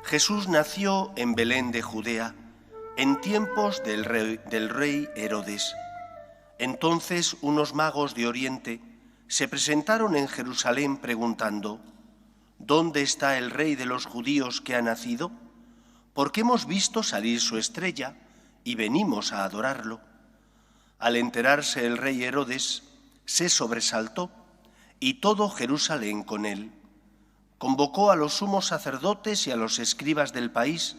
Jesús nació en Belén de Judea, en tiempos del rey Herodes. Entonces unos magos de Oriente se presentaron en Jerusalén preguntando: ¿Dónde está el rey de los judíos que ha nacido? Porque hemos visto salir su estrella y venimos a adorarlo. Al enterarse el rey Herodes, se sobresaltó y todo Jerusalén con él. Convocó a los sumos sacerdotes y a los escribas del país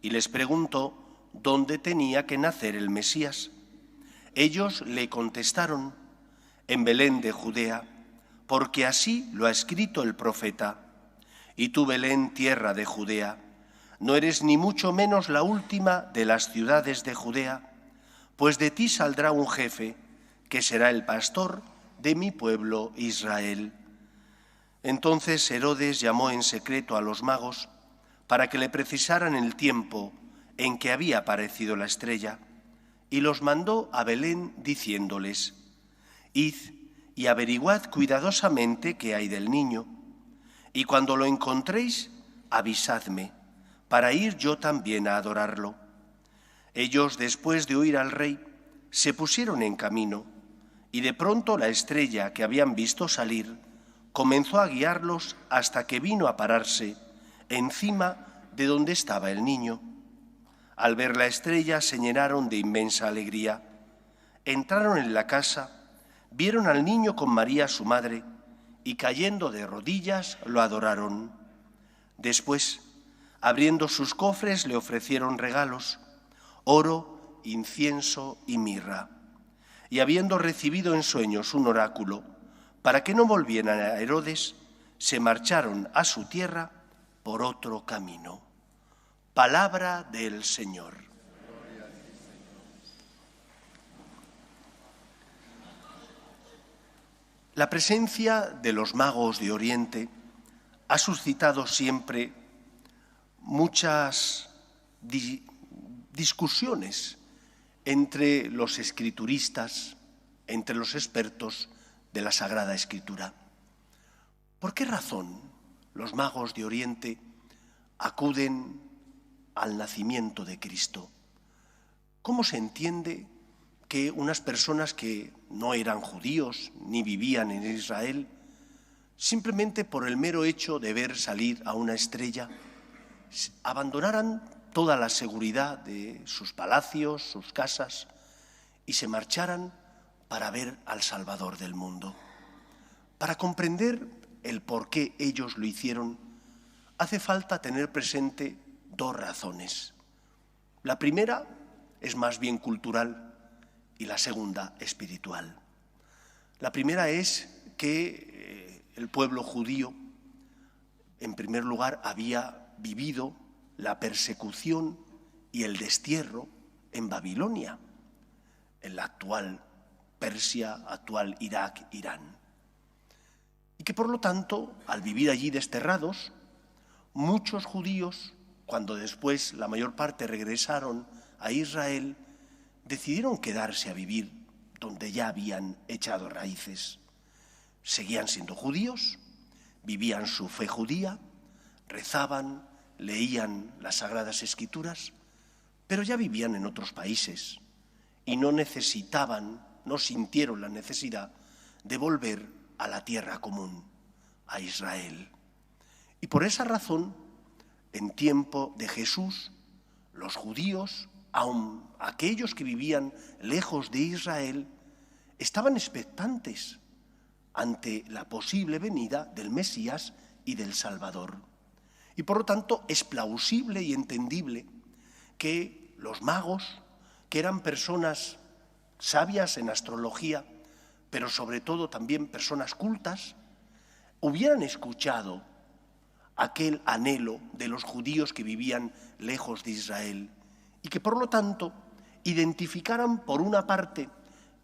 y les preguntó dónde tenía que nacer el Mesías. Ellos le contestaron: en Belén de Judea, porque así lo ha escrito el profeta. Y tú, Belén, tierra de Judea, no eres ni mucho menos la última de las ciudades de Judea, pues de ti saldrá un jefe que será el pastor de mi pueblo Israel. Entonces Herodes llamó en secreto a los magos para que le precisaran el tiempo en que había aparecido la estrella, y los mandó a Belén diciéndoles: id y averiguad cuidadosamente qué hay del niño, y cuando lo encontréis, avisadme, para ir yo también a adorarlo. Ellos, después de oír al rey, se pusieron en camino, y de pronto la estrella que habían visto salir comenzó a guiarlos hasta que vino a pararse encima de donde estaba el niño. Al ver la estrella se llenaron de inmensa alegría. Entraron en la casa, vieron al niño con María su madre y cayendo de rodillas lo adoraron. Después, abriendo sus cofres, le ofrecieron regalos: oro, incienso y mirra. Y habiendo recibido en sueños un oráculo para que no volvieran a Herodes, se marcharon a su tierra por otro camino. Palabra del Señor. La presencia de los magos de Oriente ha suscitado siempre muchas discusiones entre los escrituristas, entre los expertos de la Sagrada Escritura. ¿Por qué razón los magos de Oriente acuden al nacimiento de Cristo? ¿Cómo se entiende que unas personas que no eran judíos ni vivían en Israel, simplemente por el mero hecho de ver salir a una estrella, abandonaran toda la seguridad de sus palacios, sus casas, y se marcharan para ver al Salvador del mundo? Para comprender el por qué ellos lo hicieron, hace falta tener presente dos razones. La primera es más bien cultural y la segunda espiritual. La primera es que el pueblo judío, en primer lugar, había vivido la persecución y el destierro en Babilonia, en la actual Persia, actual Irak, Irán. Y que por lo tanto, al vivir allí desterrados, muchos judíos, cuando después la mayor parte regresaron a Israel, decidieron quedarse a vivir donde ya habían echado raíces. Seguían siendo judíos, vivían su fe judía, rezaban, leían las Sagradas Escrituras, pero ya vivían en otros países y no sintieron la necesidad de volver a la tierra común, a Israel. Y por esa razón, en tiempo de Jesús, los judíos, aun aquellos que vivían lejos de Israel, estaban expectantes ante la posible venida del Mesías y del Salvador. Y por lo tanto es plausible y entendible que los magos, que eran personas sabias en astrología, pero sobre todo también personas cultas, hubieran escuchado aquel anhelo de los judíos que vivían lejos de Israel y que por lo tanto identificaran por una parte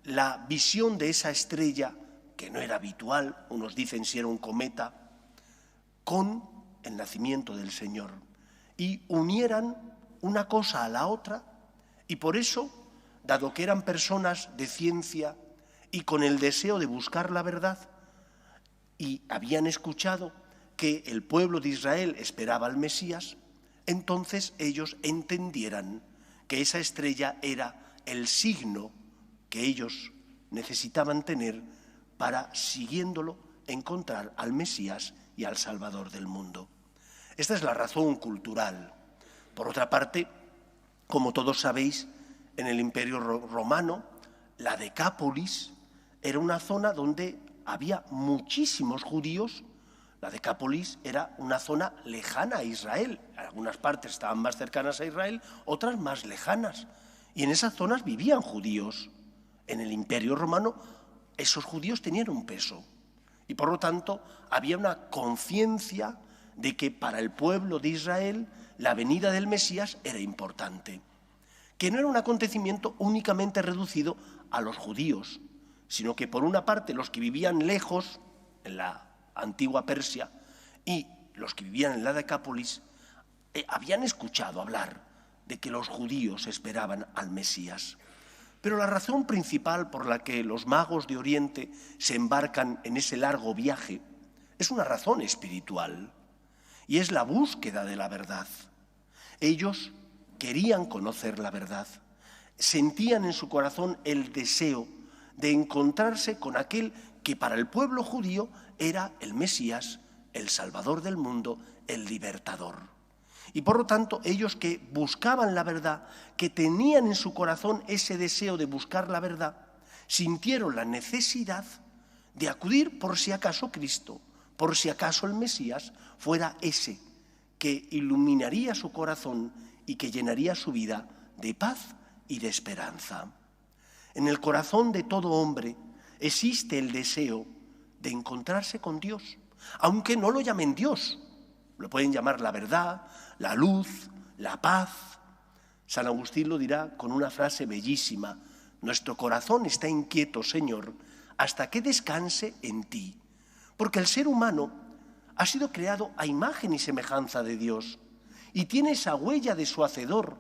la visión de esa estrella, que no era habitual, unos dicen si era un cometa, con el nacimiento del Señor, y unieran una cosa a la otra, y por eso, dado que eran personas de ciencia y con el deseo de buscar la verdad, y habían escuchado que el pueblo de Israel esperaba al Mesías, entonces ellos entendieran que esa estrella era el signo que ellos necesitaban tener para, siguiéndolo, encontrar al Mesías y al Salvador del mundo. Esta es la razón cultural. Por otra parte, como todos sabéis, en el Imperio Romano, la Decápolis era una zona donde había muchísimos judíos. La Decápolis era una zona lejana a Israel. Algunas partes estaban más cercanas a Israel, otras más lejanas. Y en esas zonas vivían judíos. En el Imperio Romano, esos judíos tenían un peso. Y por lo tanto, había una conciencia de que para el pueblo de Israel la venida del Mesías era importante. Que no era un acontecimiento únicamente reducido a los judíos, sino que por una parte los que vivían lejos, en la antigua Persia, y los que vivían en la Decápolis, habían escuchado hablar de que los judíos esperaban al Mesías. Pero la razón principal por la que los magos de Oriente se embarcan en ese largo viaje es una razón espiritual, y es la búsqueda de la verdad. Ellos querían conocer la verdad, sentían en su corazón el deseo de encontrarse con aquel que para el pueblo judío era el Mesías, el Salvador del mundo, el libertador. Y por lo tanto, ellos que buscaban la verdad, que tenían en su corazón ese deseo de buscar la verdad, sintieron la necesidad de acudir por si acaso Cristo, por si acaso el Mesías fuera ese que iluminaría su corazón y que llenaría su vida de paz y de esperanza. En el corazón de todo hombre existe el deseo de encontrarse con Dios, aunque no lo llamen Dios. Lo pueden llamar la verdad, la luz, la paz. San Agustín lo dirá con una frase bellísima: nuestro corazón está inquieto, Señor, hasta que descanse en ti. Porque el ser humano ha sido creado a imagen y semejanza de Dios y tiene esa huella de su Hacedor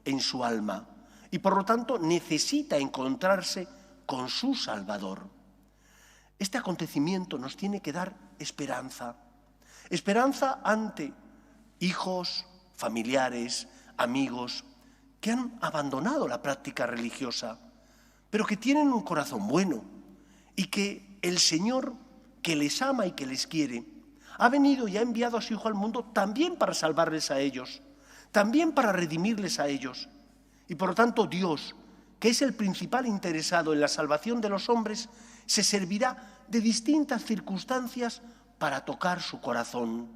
en su alma y por lo tanto necesita encontrarse con su Salvador. Este acontecimiento nos tiene que dar esperanza. Esperanza ante hijos, familiares, amigos que han abandonado la práctica religiosa, pero que tienen un corazón bueno y que el Señor, que les ama y que les quiere, ha venido y ha enviado a su Hijo al mundo también para salvarles a ellos, también para redimirles a ellos. Y por lo tanto Dios, que es el principal interesado en la salvación de los hombres, se servirá de distintas circunstancias para tocar su corazón.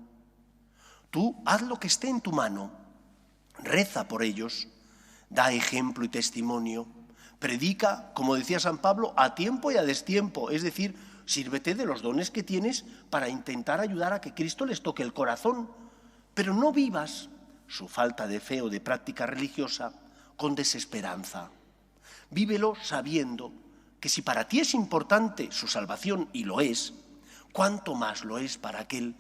Tú haz lo que esté en tu mano, reza por ellos, da ejemplo y testimonio, predica, como decía San Pablo, a tiempo y a destiempo, es decir, sírvete de los dones que tienes para intentar ayudar a que Cristo les toque el corazón, pero no vivas su falta de fe o de práctica religiosa con desesperanza. Vívelo sabiendo que si para ti es importante su salvación, y lo es, cuánto más lo es para aquel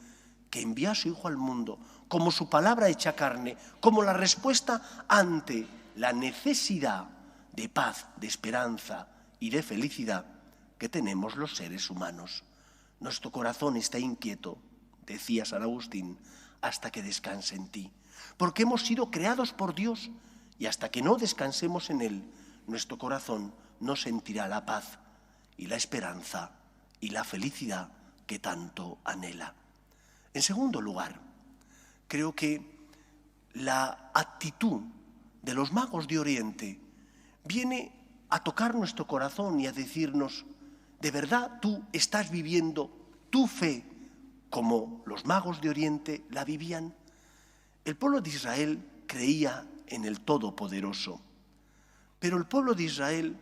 que envía a su Hijo al mundo como su palabra hecha carne, como la respuesta ante la necesidad de paz, de esperanza y de felicidad que tenemos los seres humanos. Nuestro corazón está inquieto, decía San Agustín, hasta que descanse en ti, porque hemos sido creados por Dios y hasta que no descansemos en Él, nuestro corazón no sentirá la paz y la esperanza y la felicidad que tanto anhela. En segundo lugar, creo que la actitud de los magos de Oriente viene a tocar nuestro corazón y a decirnos: ¿de verdad tú estás viviendo tu fe como los magos de Oriente la vivían? El pueblo de Israel creía en el Todopoderoso, pero el pueblo de Israel,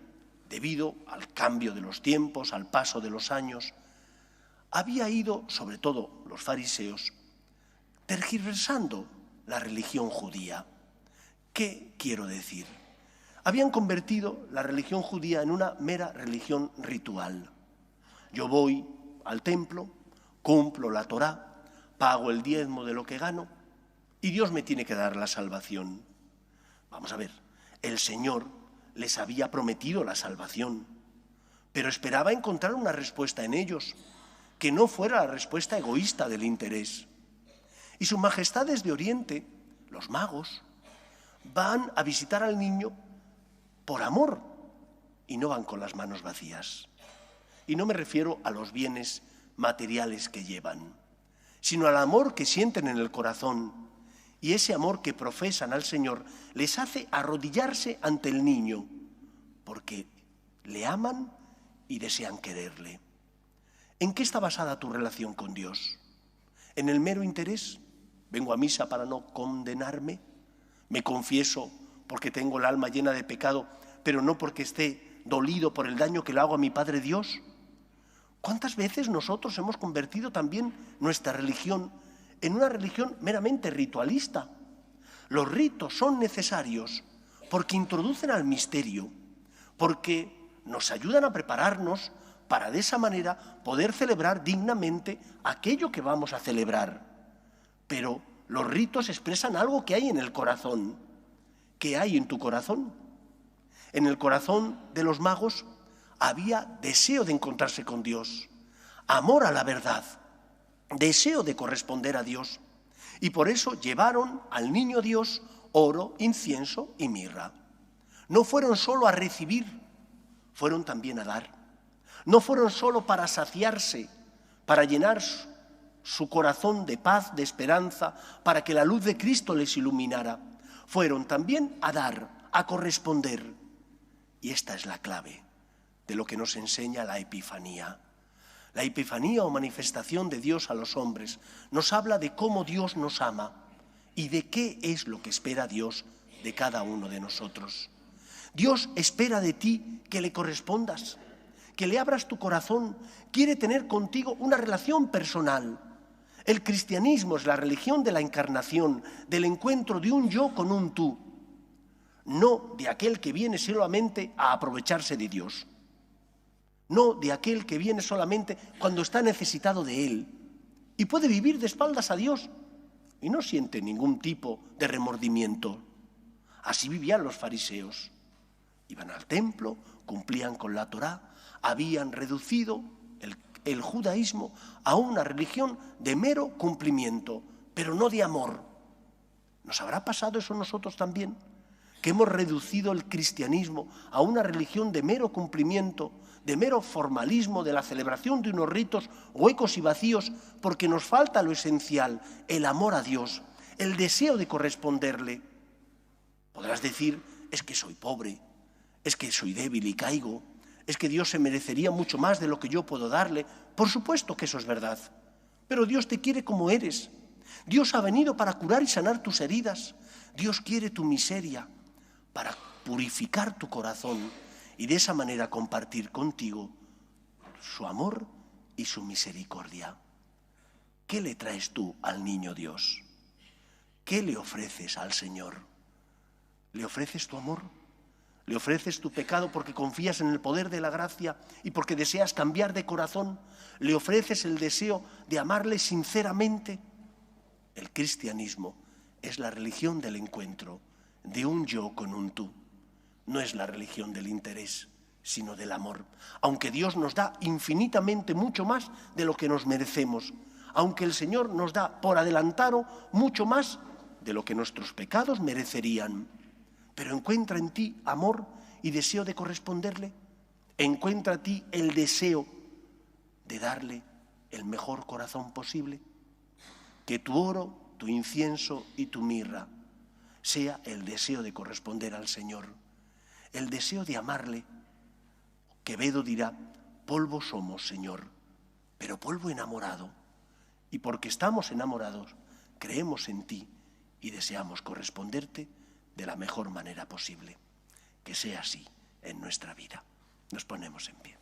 debido al cambio de los tiempos, al paso de los años, había ido, sobre todo los fariseos, tergiversando la religión judía. ¿Qué quiero decir? Habían convertido la religión judía en una mera religión ritual. Yo voy al templo, cumplo la Torá, pago el diezmo de lo que gano y Dios me tiene que dar la salvación. Vamos a ver, el Señor les había prometido la salvación, pero esperaba encontrar una respuesta en ellos, que no fuera la respuesta egoísta del interés. Y sus majestades de Oriente los magos, van a visitar al niño por amor y no van con las manos vacías. Y no me refiero a los bienes materiales que llevan, sino al amor que sienten en el corazón, y ese amor que profesan al Señor les hace arrodillarse ante el niño, porque le aman y desean quererle. ¿En qué está basada tu relación con Dios? ¿En el mero interés? ¿Vengo a misa para no condenarme? ¿Me confieso porque tengo el alma llena de pecado, pero no porque esté dolido por el daño que le hago a mi Padre Dios? ¿Cuántas veces nosotros hemos convertido también nuestra religión en una religión meramente ritualista? Los ritos son necesarios porque introducen al misterio, porque nos ayudan a prepararnos para de esa manera poder celebrar dignamente aquello que vamos a celebrar. Pero los ritos expresan algo que hay en el corazón. ¿Qué hay en tu corazón? En el corazón de los magos había deseo de encontrarse con Dios, amor a la verdad, deseo de corresponder a Dios. Y por eso llevaron al niño Dios oro, incienso y mirra. No fueron solo a recibir, fueron también a dar. No fueron solo para saciarse, para llenar su corazón de paz, de esperanza, para que la luz de Cristo les iluminara. Fueron también a dar, a corresponder. Y esta es la clave de lo que nos enseña la Epifanía. La Epifanía o manifestación de Dios a los hombres nos habla de cómo Dios nos ama y de qué es lo que espera Dios de cada uno de nosotros. Dios espera de ti que le correspondas, que le abras tu corazón, quiere tener contigo una relación personal. El cristianismo es la religión de la encarnación, del encuentro de un yo con un tú, no de aquel que viene solamente a aprovecharse de Dios, no de aquel que viene solamente cuando está necesitado de Él y puede vivir de espaldas a Dios y no siente ningún tipo de remordimiento. Así vivían los fariseos. Iban al templo, cumplían con la Torá, habían reducido el judaísmo a una religión de mero cumplimiento, pero no de amor. ¿Nos habrá pasado eso a nosotros también? Que hemos reducido el cristianismo a una religión de mero cumplimiento, de mero formalismo, de la celebración de unos ritos huecos y vacíos, porque nos falta lo esencial, el amor a Dios, el deseo de corresponderle. Podrás decir, es que soy pobre, es que soy débil y caigo, es que Dios se merecería mucho más de lo que yo puedo darle. Por supuesto que eso es verdad, pero Dios te quiere como eres. Dios ha venido para curar y sanar tus heridas. Dios quiere tu miseria para purificar tu corazón y de esa manera compartir contigo su amor y su misericordia. ¿Qué le traes tú al niño Dios? ¿Qué le ofreces al Señor? ¿Le ofreces tu amor? ¿Le ofreces tu pecado porque confías en el poder de la gracia y porque deseas cambiar de corazón? ¿Le ofreces el deseo de amarle sinceramente? El cristianismo es la religión del encuentro, de un yo con un tú. No es la religión del interés, sino del amor. Aunque Dios nos da infinitamente mucho más de lo que nos merecemos, aunque el Señor nos da por adelantado mucho más de lo que nuestros pecados merecerían, pero encuentra en ti amor y deseo de corresponderle. Encuentra en ti el deseo de darle el mejor corazón posible. Que tu oro, tu incienso y tu mirra sea el deseo de corresponder al Señor, el deseo de amarle. Quevedo dirá, polvo somos, Señor, pero polvo enamorado. Y porque estamos enamorados, creemos en ti y deseamos corresponderte de la mejor manera posible. Que sea así en nuestra vida. Nos ponemos en pie.